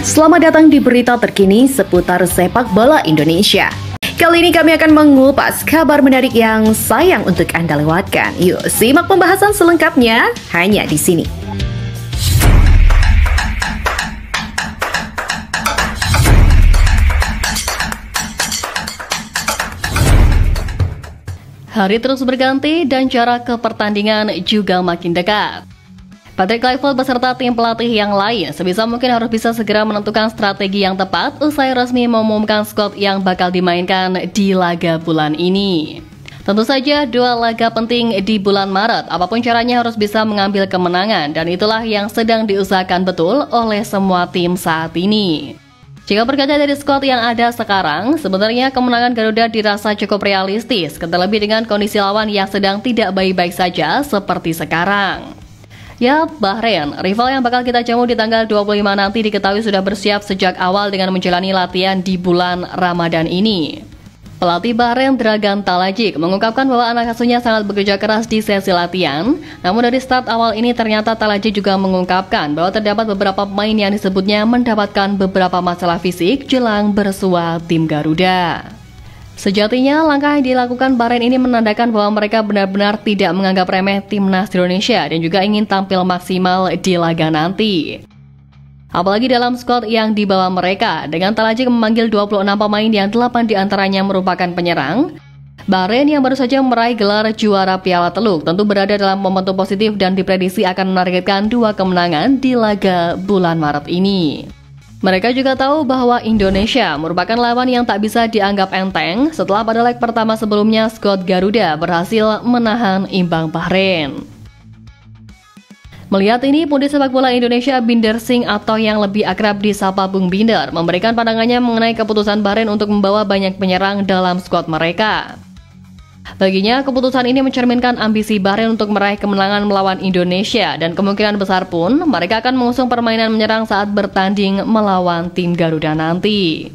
Selamat datang di berita terkini seputar sepak bola Indonesia. Kali ini kami akan mengupas kabar menarik yang sayang untuk Anda lewatkan. Yuk, simak pembahasan selengkapnya hanya di sini. Hari terus berganti dan jarak ke pertandingan juga makin dekat. Patrick Kluivert beserta tim pelatih yang lain sebisa mungkin harus bisa segera menentukan strategi yang tepat usai resmi mengumumkan skuad yang bakal dimainkan di laga bulan ini. Tentu saja dua laga penting di bulan Maret, apapun caranya harus bisa mengambil kemenangan dan itulah yang sedang diusahakan betul oleh semua tim saat ini. Jika berkaca dari skuad yang ada sekarang, sebenarnya kemenangan Garuda dirasa cukup realistis, terlebih dengan kondisi lawan yang sedang tidak baik-baik saja seperti sekarang. Ya, Bahrain, rival yang bakal kita jamu di tanggal 25 nanti diketahui sudah bersiap sejak awal dengan menjalani latihan di bulan Ramadan ini. Pelatih Bahrain Dragan Talajik mengungkapkan bahwa anak asuhnya sangat bekerja keras di sesi latihan. Namun dari start awal ini ternyata Talajik juga mengungkapkan bahwa terdapat beberapa pemain yang disebutnya mendapatkan beberapa masalah fisik jelang bersua tim Garuda. Sejatinya, langkah yang dilakukan Bahrain ini menandakan bahwa mereka benar-benar tidak menganggap remeh timnas Indonesia dan juga ingin tampil maksimal di laga nanti. Apalagi dalam skuad yang dibawa mereka, dengan Talajik memanggil 26 pemain yang 8 diantaranya merupakan penyerang. Bahrain yang baru saja meraih gelar juara Piala Teluk tentu berada dalam momentum positif dan diprediksi akan menargetkan 2 kemenangan di laga bulan Maret ini. Mereka juga tahu bahwa Indonesia merupakan lawan yang tak bisa dianggap enteng setelah pada leg pertama sebelumnya skuad Garuda berhasil menahan imbang Bahrain. Melihat ini, Pundit Sepak Bola Indonesia Binder Singh atau yang lebih akrab disapa Bung Binder memberikan pandangannya mengenai keputusan Bahrain untuk membawa banyak penyerang dalam skuad mereka. Baginya, keputusan ini mencerminkan ambisi Bahrain untuk meraih kemenangan melawan Indonesia dan kemungkinan besar pun mereka akan mengusung permainan menyerang saat bertanding melawan tim Garuda nanti.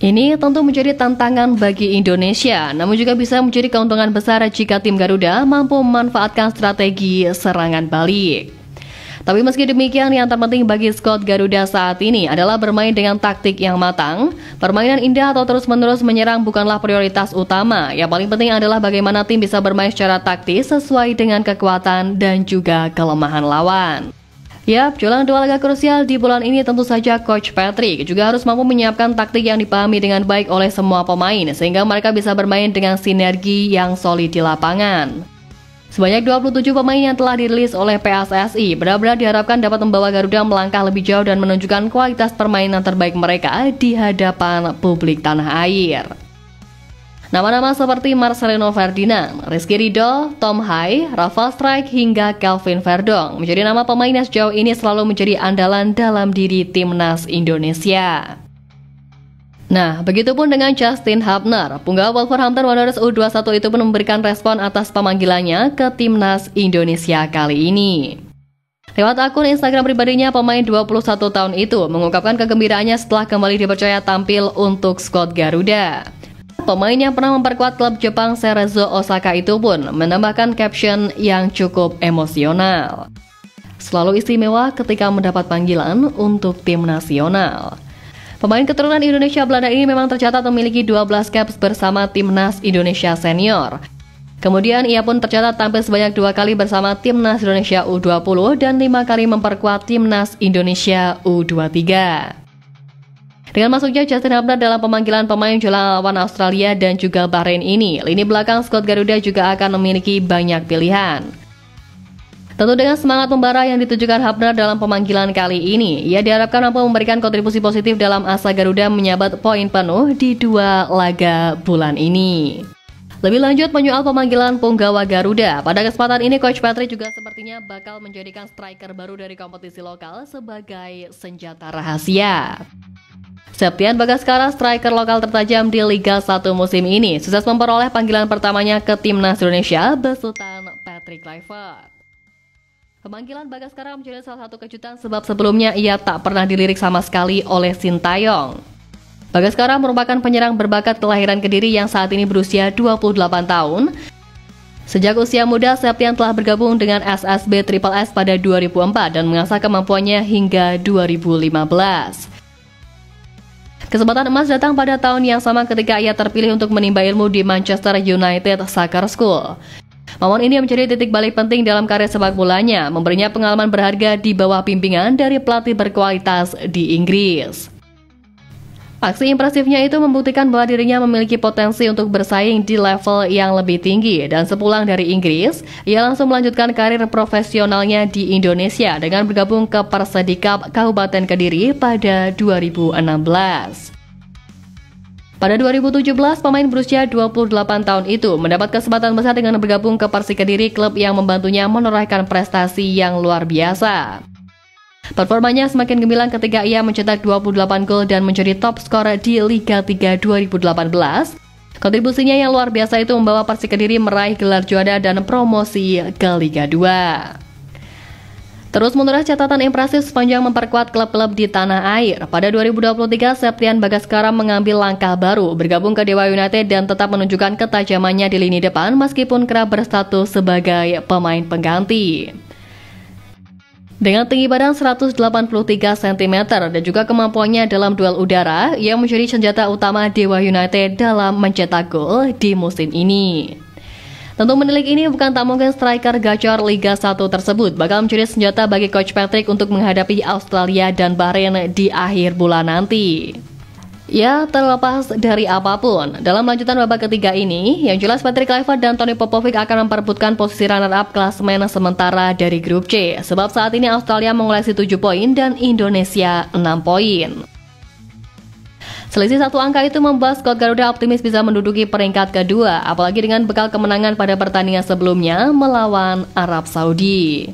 Ini tentu menjadi tantangan bagi Indonesia, namun juga bisa menjadi keuntungan besar jika tim Garuda mampu memanfaatkan strategi serangan balik. Tapi meski demikian, yang terpenting bagi skuad Garuda saat ini adalah bermain dengan taktik yang matang. Permainan indah atau terus-menerus menyerang bukanlah prioritas utama. Yang paling penting adalah bagaimana tim bisa bermain secara taktis sesuai dengan kekuatan dan juga kelemahan lawan. Yap, jelang 2 laga krusial di bulan ini tentu saja Coach Patrick juga harus mampu menyiapkan taktik yang dipahami dengan baik oleh semua pemain sehingga mereka bisa bermain dengan sinergi yang solid di lapangan. Sebanyak 27 pemain yang telah dirilis oleh PSSI benar-benar diharapkan dapat membawa Garuda melangkah lebih jauh dan menunjukkan kualitas permainan terbaik mereka di hadapan publik tanah air. Nama-nama seperti Marcelino Ferdinand, Rizky Ridho, Tom Hai, Rafa Strike hingga Kelvin Verdong menjadi nama pemain yang sejauh ini selalu menjadi andalan dalam diri timnas Indonesia. Nah, begitupun dengan Justin Hubner, punggawa Wolverhampton Wanderers U21 itu pun memberikan respon atas pemanggilannya ke timnas Indonesia kali ini. Lewat akun Instagram pribadinya, pemain 21 tahun itu mengungkapkan kegembiraannya setelah kembali dipercaya tampil untuk skuad Garuda. Pemain yang pernah memperkuat klub Jepang Cerezo Osaka itu pun menambahkan caption yang cukup emosional. Selalu istimewa ketika mendapat panggilan untuk tim nasional. Pemain keturunan Indonesia Belanda ini memang tercatat memiliki 12 caps bersama timnas Indonesia senior. Kemudian ia pun tercatat tampil sebanyak 2 kali bersama timnas Indonesia U20 dan 5 kali memperkuat timnas Indonesia U23. Dengan masuknya Justin Hubner dalam pemanggilan pemain jelang lawan Australia dan juga Bahrain ini, lini belakang skuad Garuda juga akan memiliki banyak pilihan. Tentu dengan semangat membara yang ditujukan Hubner dalam pemanggilan kali ini, ia diharapkan mampu memberikan kontribusi positif dalam asa Garuda menyabat poin penuh di 2 laga bulan ini. Lebih lanjut menyoal pemanggilan punggawa Garuda, pada kesempatan ini Coach Patrick juga sepertinya bakal menjadikan striker baru dari kompetisi lokal sebagai senjata rahasia. Septian Bagaskara, striker lokal tertajam di Liga 1 musim ini, sukses memperoleh panggilan pertamanya ke timnas Indonesia besutan Patrick Kluivert. Pemanggilan Bagaskara menjadi salah satu kejutan sebab sebelumnya ia tak pernah dilirik sama sekali oleh Sintayong. Bagaskara merupakan penyerang berbakat kelahiran Kediri yang saat ini berusia 28 tahun. Sejak usia muda, Septian telah bergabung dengan SSB Triple S pada 2004 dan mengasah kemampuannya hingga 2015. Kesempatan emas datang pada tahun yang sama ketika ia terpilih untuk menimba ilmu di Manchester United Soccer School. Momen ini menjadi titik balik penting dalam karir sepak bolanya, memberinya pengalaman berharga di bawah bimbingan dari pelatih berkualitas di Inggris. Aksi impresifnya itu membuktikan bahwa dirinya memiliki potensi untuk bersaing di level yang lebih tinggi, dan sepulang dari Inggris, ia langsung melanjutkan karir profesionalnya di Indonesia dengan bergabung ke Persedikap Kabupaten Kediri pada 2016. Pada 2017, pemain berusia 28 tahun itu mendapat kesempatan besar dengan bergabung ke Persik Kediri, klub yang membantunya menorehkan prestasi yang luar biasa. Performanya semakin gemilang ketika ia mencetak 28 gol dan menjadi top skor di Liga 3 2018. Kontribusinya yang luar biasa itu membawa Persik Kediri meraih gelar juara dan promosi ke Liga 2. Terus menoreh catatan impresif sepanjang memperkuat klub-klub di tanah air. Pada 2023, Septian Bagaskara mengambil langkah baru, bergabung ke Dewa United dan tetap menunjukkan ketajamannya di lini depan meskipun kerap berstatus sebagai pemain pengganti. Dengan tinggi badan 183 cm dan juga kemampuannya dalam duel udara, ia menjadi senjata utama Dewa United dalam mencetak gol di musim ini. Tentu menilik ini bukan tak mungkin striker gacor Liga 1 tersebut bakal menjadi senjata bagi Coach Patrick untuk menghadapi Australia dan Bahrain di akhir bulan nanti. Ya, terlepas dari apapun, dalam lanjutan babak ketiga ini, yang jelas Patrick Kluivert dan Tony Popovic akan memperebutkan posisi runner-up klasemen sementara dari grup C, sebab saat ini Australia mengoleksi 7 poin dan Indonesia 6 poin. Selisih satu angka itu membuat skuad Garuda optimis bisa menduduki peringkat kedua, apalagi dengan bekal kemenangan pada pertandingan sebelumnya melawan Arab Saudi.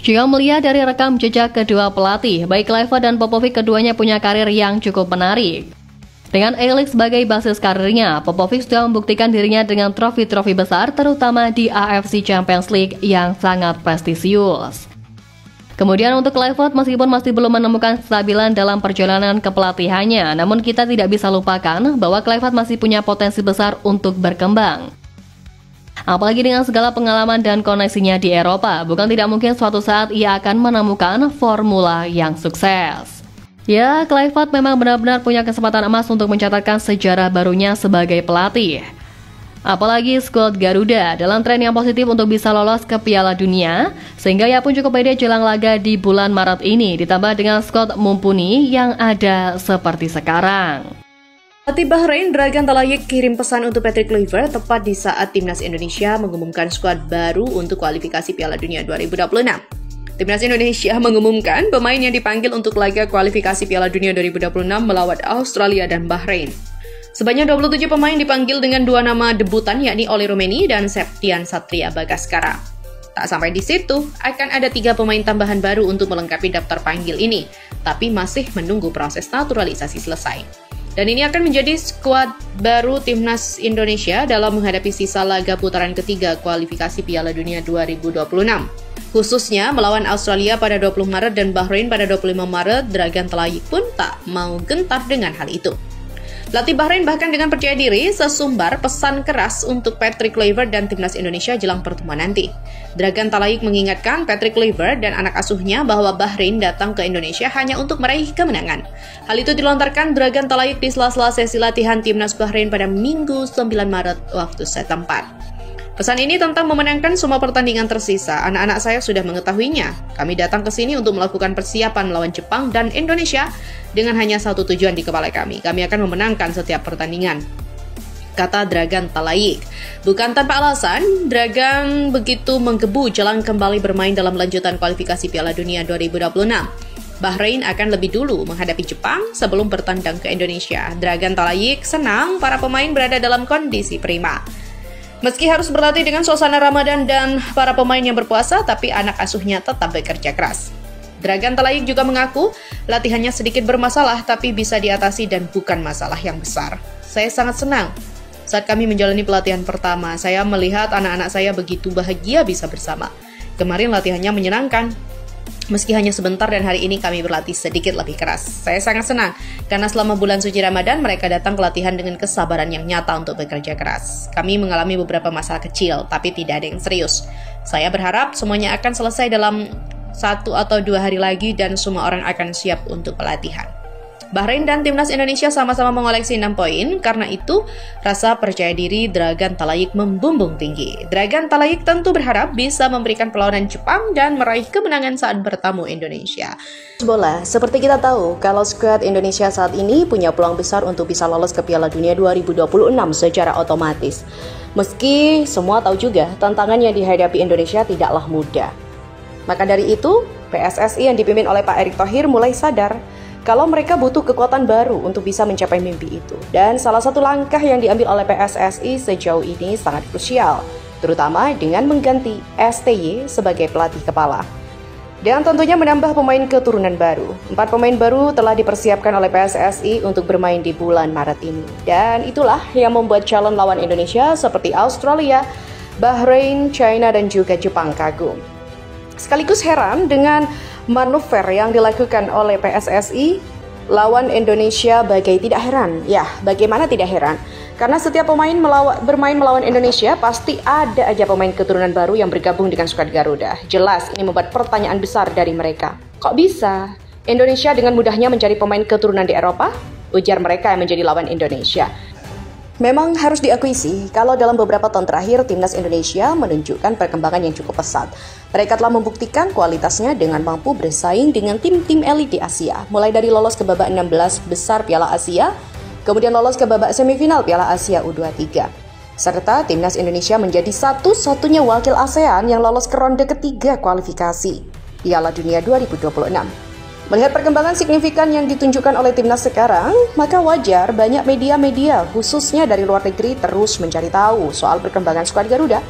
Jika melihat dari rekam jejak kedua pelatih, baik Kluivert dan Popovic, keduanya punya karir yang cukup menarik. Dengan A-League sebagai basis karirnya, Popovic sudah membuktikan dirinya dengan trofi-trofi besar, terutama di AFC Champions League yang sangat prestisius. Kemudian untuk Kluivert, meskipun masih belum menemukan kestabilan dalam perjalanan kepelatihannya, namun kita tidak bisa lupakan bahwa Kluivert masih punya potensi besar untuk berkembang. Apalagi dengan segala pengalaman dan koneksinya di Eropa, bukan tidak mungkin suatu saat ia akan menemukan formula yang sukses. Ya, Kluivert memang benar-benar punya kesempatan emas untuk mencatatkan sejarah barunya sebagai pelatih. Apalagi skuad Garuda dalam tren yang positif untuk bisa lolos ke Piala Dunia, sehingga ia pun cukup pede jelang laga di bulan Maret ini, ditambah dengan skuad mumpuni yang ada seperti sekarang. Pelatih Bahrain Dragan Talayik kirim pesan untuk Patrick Kluivert tepat di saat Timnas Indonesia mengumumkan skuad baru untuk kualifikasi Piala Dunia 2026. Timnas Indonesia mengumumkan pemain yang dipanggil untuk laga kualifikasi Piala Dunia 2026 melawan Australia dan Bahrain. Sebanyak 27 pemain dipanggil dengan dua nama debutan, yakni Oli Romeni dan Septian Satria Bagaskara. Tak sampai di situ, akan ada 3 pemain tambahan baru untuk melengkapi daftar panggil ini, tapi masih menunggu proses naturalisasi selesai. Dan ini akan menjadi skuad baru Timnas Indonesia dalam menghadapi sisa laga putaran ketiga kualifikasi Piala Dunia 2026. Khususnya melawan Australia pada 20 Maret dan Bahrain pada 25 Maret, Dragan Talayik pun tak mau gentar dengan hal itu. Pelatih Bahrain bahkan dengan percaya diri sesumbar pesan keras untuk Patrick Kluivert dan Timnas Indonesia jelang pertemuan nanti. Dragan Talayik mengingatkan Patrick Kluivert dan anak asuhnya bahwa Bahrain datang ke Indonesia hanya untuk meraih kemenangan. Hal itu dilontarkan Dragan Talayik di sela-sela sesi latihan Timnas Bahrain pada Minggu 9 Maret waktu setempat. Pesan ini tentang memenangkan semua pertandingan tersisa. Anak-anak saya sudah mengetahuinya. Kami datang ke sini untuk melakukan persiapan melawan Jepang dan Indonesia dengan hanya satu tujuan di kepala kami. Kami akan memenangkan setiap pertandingan, kata Dragan Talayik. Bukan tanpa alasan, Dragan begitu menggebu jelang kembali bermain dalam lanjutan kualifikasi Piala Dunia 2026. Bahrain akan lebih dulu menghadapi Jepang sebelum bertandang ke Indonesia. Dragan Talayik senang para pemain berada dalam kondisi prima. Meski harus berlatih dengan suasana Ramadan dan para pemain yang berpuasa, tapi anak asuhnya tetap bekerja keras. Dragan Talayik juga mengaku latihannya sedikit bermasalah, tapi bisa diatasi dan bukan masalah yang besar. Saya sangat senang saat kami menjalani pelatihan pertama. Saya melihat anak-anak saya begitu bahagia bisa bersama. Kemarin latihannya menyenangkan. Meski hanya sebentar dan hari ini kami berlatih sedikit lebih keras. Saya sangat senang karena selama bulan suci Ramadan mereka datang ke latihan dengan kesabaran yang nyata untuk bekerja keras. Kami mengalami beberapa masalah kecil tapi tidak ada yang serius. Saya berharap semuanya akan selesai dalam 1 atau 2 hari lagi dan semua orang akan siap untuk pelatihan. Bahrain dan timnas Indonesia sama-sama mengoleksi 6 poin, karena itu rasa percaya diri Dragan Talayik membumbung tinggi. Dragan Talayik tentu berharap bisa memberikan perlawanan Jepang dan meraih kemenangan saat bertamu Indonesia. Bola, seperti kita tahu, kalau skuad Indonesia saat ini punya peluang besar untuk bisa lolos ke Piala Dunia 2026 secara otomatis. Meski semua tahu juga, tantangan yang dihadapi Indonesia tidaklah mudah. Maka dari itu, PSSI yang dipimpin oleh Pak Erick Thohir mulai sadar kalau mereka butuh kekuatan baru untuk bisa mencapai mimpi itu. Dan salah satu langkah yang diambil oleh PSSI sejauh ini sangat krusial, terutama dengan mengganti STY sebagai pelatih kepala. Dan tentunya menambah pemain keturunan baru. 4 pemain baru telah dipersiapkan oleh PSSI untuk bermain di bulan Maret ini. Dan itulah yang membuat calon lawan Indonesia seperti Australia, Bahrain, China, dan juga Jepang kagum. Sekaligus heran dengan manuver yang dilakukan oleh PSSI lawan Indonesia bagai tidak heran. Ya, bagaimana tidak heran? Karena setiap pemain bermain melawan Indonesia pasti ada aja pemain keturunan baru yang bergabung dengan skuad Garuda. Jelas ini membuat pertanyaan besar dari mereka. Kok bisa Indonesia dengan mudahnya mencari pemain keturunan di Eropa? Ujar mereka yang menjadi lawan Indonesia. Memang harus diakui sih, kalau dalam beberapa tahun terakhir timnas Indonesia menunjukkan perkembangan yang cukup pesat. Mereka telah membuktikan kualitasnya dengan mampu bersaing dengan tim-tim elit di Asia, mulai dari lolos ke babak 16 besar Piala Asia, kemudian lolos ke babak semifinal Piala Asia U23. Serta timnas Indonesia menjadi satu-satunya wakil ASEAN yang lolos ke ronde ketiga kualifikasi Piala Dunia 2026. Melihat perkembangan signifikan yang ditunjukkan oleh timnas sekarang, maka wajar banyak media-media khususnya dari luar negeri terus mencari tahu soal perkembangan skuad Garuda.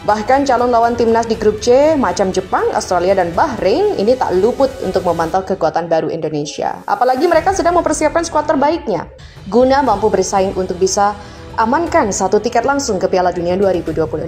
Bahkan calon lawan timnas di grup C macam Jepang, Australia, dan Bahrain ini tak luput untuk memantau kekuatan baru Indonesia. Apalagi mereka sedang mempersiapkan skuad terbaiknya guna mampu bersaing untuk bisa amankan 1 tiket langsung ke Piala Dunia 2026.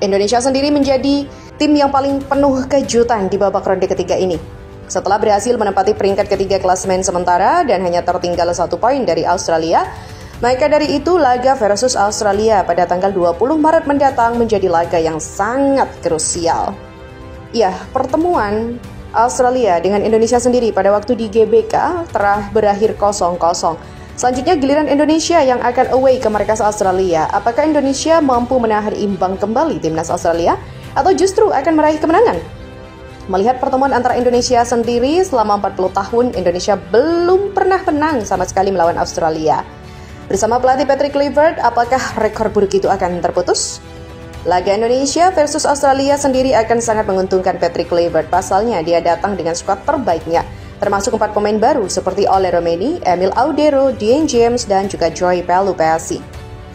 Indonesia sendiri menjadi tim yang paling penuh kejutan di babak ronde ketiga ini. Setelah berhasil menempati peringkat ketiga klasemen sementara dan hanya tertinggal 1 poin dari Australia, maka dari itu laga versus Australia pada tanggal 20 Maret mendatang menjadi laga yang sangat krusial. Ya, pertemuan Australia dengan Indonesia sendiri pada waktu di GBK telah berakhir 0-0. Selanjutnya giliran Indonesia yang akan away ke markas Australia. Apakah Indonesia mampu menahan imbang kembali timnas Australia atau justru akan meraih kemenangan? Melihat pertemuan antara Indonesia sendiri selama 40 tahun, Indonesia belum pernah menang sama sekali melawan Australia. Bersama pelatih Patrick Kluivert, apakah rekor buruk itu akan terputus? Laga Indonesia versus Australia sendiri akan sangat menguntungkan Patrick Kluivert. Pasalnya dia datang dengan skuad terbaiknya, termasuk 4 pemain baru seperti Ole Romeni, Emil Audero, Dieng James, dan juga Joy Pelupessy.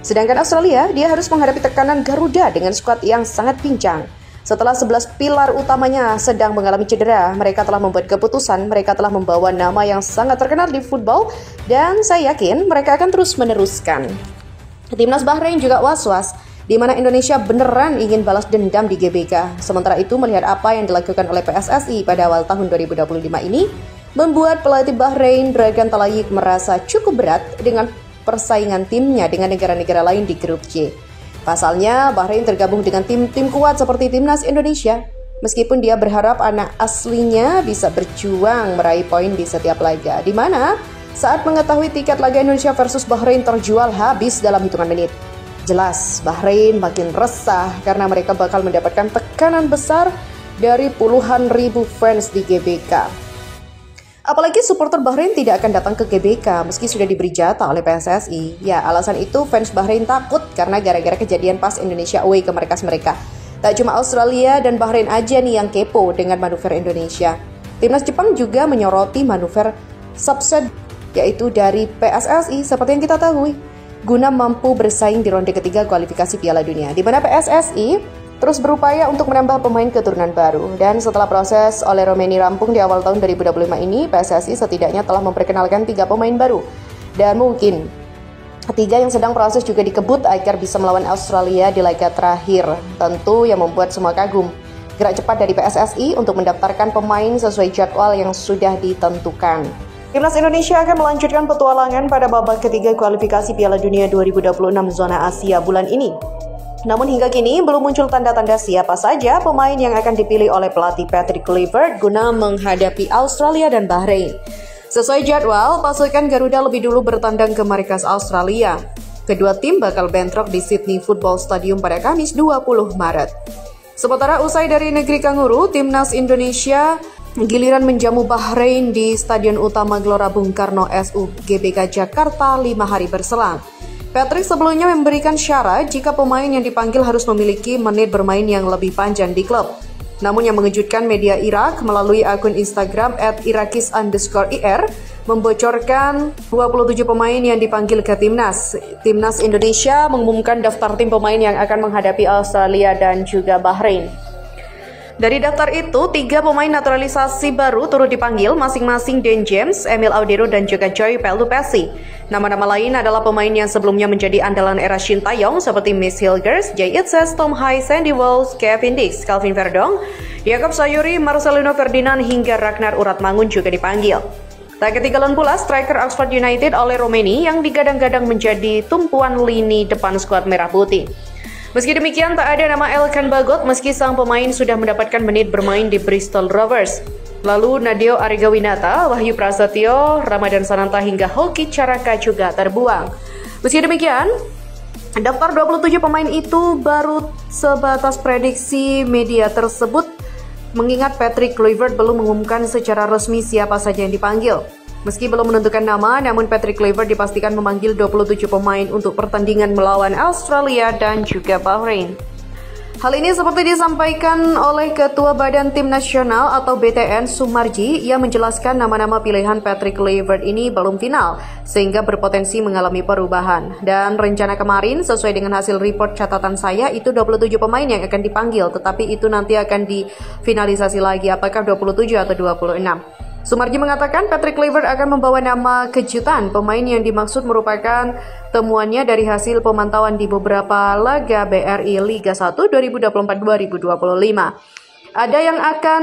Sedangkan Australia, dia harus menghadapi tekanan Garuda dengan skuad yang sangat pincang. Setelah 11 pilar utamanya sedang mengalami cedera, mereka telah membuat keputusan, mereka telah membawa nama yang sangat terkenal di football, dan saya yakin mereka akan terus meneruskan. Timnas Bahrain juga was-was, di mana Indonesia beneran ingin balas dendam di GBK. Sementara itu, melihat apa yang dilakukan oleh PSSI pada awal tahun 2025 ini, membuat pelatih Bahrain Dragan Talayik merasa cukup berat dengan persaingan timnya dengan negara-negara lain di grup C. Pasalnya, Bahrain tergabung dengan tim-tim kuat seperti timnas Indonesia. Meskipun dia berharap anak aslinya bisa berjuang meraih poin di setiap laga. Di mana saat mengetahui tiket laga Indonesia versus Bahrain terjual habis dalam hitungan menit. Jelas, Bahrain makin resah karena mereka bakal mendapatkan tekanan besar dari puluhan ribu fans di GBK. Apalagi supporter Bahrain tidak akan datang ke GBK meski sudah diberi jatah oleh PSSI. Ya, alasan itu fans Bahrain takut karena gara-gara kejadian pas Indonesia away ke markas mereka. Tak cuma Australia dan Bahrain aja nih yang kepo dengan manuver Indonesia. Timnas Jepang juga menyoroti manuver subset yaitu dari PSSI seperti yang kita tahu, guna mampu bersaing di ronde ketiga kualifikasi Piala Dunia, di mana PSSI terus berupaya untuk menambah pemain keturunan baru. Dan setelah proses Ole Romeni rampung di awal tahun 2025 ini, PSSI setidaknya telah memperkenalkan 3 pemain baru. Dan mungkin 3 yang sedang proses juga dikebut agar bisa melawan Australia di laga terakhir. Tentu yang membuat semua kagum. gerak cepat dari PSSI untuk mendaftarkan pemain sesuai jadwal yang sudah ditentukan. Timnas Indonesia akan melanjutkan petualangan pada babak ketiga kualifikasi Piala Dunia 2026 zona Asia bulan ini. Namun hingga kini belum muncul tanda-tanda siapa saja pemain yang akan dipilih oleh pelatih Patrick Kluivert guna menghadapi Australia dan Bahrain. Sesuai jadwal, pasukan Garuda lebih dulu bertandang ke markas Australia. Kedua tim bakal bentrok di Sydney Football Stadium pada Kamis 20 Maret. Sementara usai dari negeri Kanguru, Timnas Indonesia giliran menjamu Bahrain di Stadion Utama Gelora Bung Karno SU GBK Jakarta 5 hari berselang. Patrick sebelumnya memberikan syarat jika pemain yang dipanggil harus memiliki menit bermain yang lebih panjang di klub. Namun yang mengejutkan, media Irak melalui akun Instagram @irakis_ir membocorkan 27 pemain yang dipanggil ke timnas. Timnas Indonesia mengumumkan daftar tim pemain yang akan menghadapi Australia dan juga Bahrain. Dari daftar itu, 3 pemain naturalisasi baru turut dipanggil, masing-masing Dan James, Emil Audero, dan juga Joy Pelupessy. Nama-nama lain adalah pemain yang sebelumnya menjadi andalan era Shin Taeyong seperti Miss Hilgers, Jay Itzes, Tom Hai, Sandy Walsh, Kevin Dix, Calvin Verdong, Jakob Sayuri, Marcelino Ferdinand, hingga Ragnar Uratmangun juga dipanggil. Tak ketinggalan pula striker Oxford United Ole Romeni yang digadang-gadang menjadi tumpuan lini depan skuad merah putih. Meski demikian, tak ada nama Elkan Bagot meski sang pemain sudah mendapatkan menit bermain di Bristol Rovers. Lalu Nadeo Arigawinata, Wahyu Prasetyo, Ramadan Sananta hingga Hoki Caraka juga terbuang. Meski demikian, daftar 27 pemain itu baru sebatas prediksi media tersebut, mengingat Patrick Kluivert belum mengumumkan secara resmi siapa saja yang dipanggil. Meski belum menentukan nama, namun Patrick Kluivert dipastikan memanggil 27 pemain untuk pertandingan melawan Australia dan juga Bahrain. Hal ini seperti disampaikan oleh Ketua Badan Tim Nasional atau BTN Sumarji yang menjelaskan nama-nama pilihan Patrick Kluivert ini belum final, sehingga berpotensi mengalami perubahan. Dan rencana kemarin sesuai dengan hasil report catatan saya itu 27 pemain yang akan dipanggil, tetapi itu nanti akan difinalisasi lagi apakah 27 atau 26. Sumarji mengatakan Patrick Kluivert akan membawa nama kejutan. Pemain yang dimaksud merupakan temuannya dari hasil pemantauan di beberapa laga BRI Liga 1 2024-2025. Ada yang akan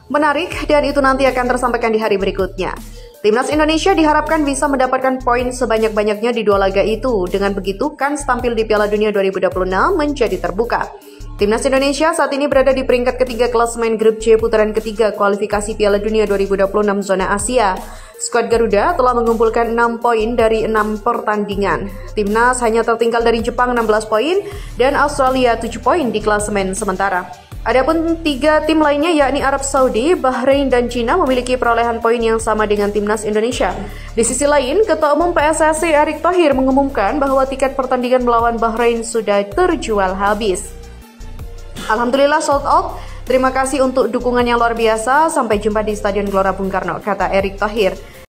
menarik dan itu nanti akan tersampaikan di hari berikutnya. Timnas Indonesia diharapkan bisa mendapatkan poin sebanyak-banyaknya di 2 laga itu. Dengan begitu, kans tampil di Piala Dunia 2026 menjadi terbuka. Timnas Indonesia saat ini berada di peringkat ketiga klasemen grup C putaran ketiga kualifikasi Piala Dunia 2026 zona Asia. Skuad Garuda telah mengumpulkan 6 poin dari 6 pertandingan. Timnas hanya tertinggal dari Jepang 16 poin dan Australia 7 poin di klasemen sementara. Adapun 3 tim lainnya yakni Arab Saudi, Bahrain, dan Cina memiliki perolehan poin yang sama dengan Timnas Indonesia. Di sisi lain, Ketua Umum PSSI Erick Thohir mengumumkan bahwa tiket pertandingan melawan Bahrain sudah terjual habis. Alhamdulillah sold out. Terima kasih untuk dukungan yang luar biasa. Sampai jumpa di Stadion Gelora Bung Karno, kata Erick Thohir.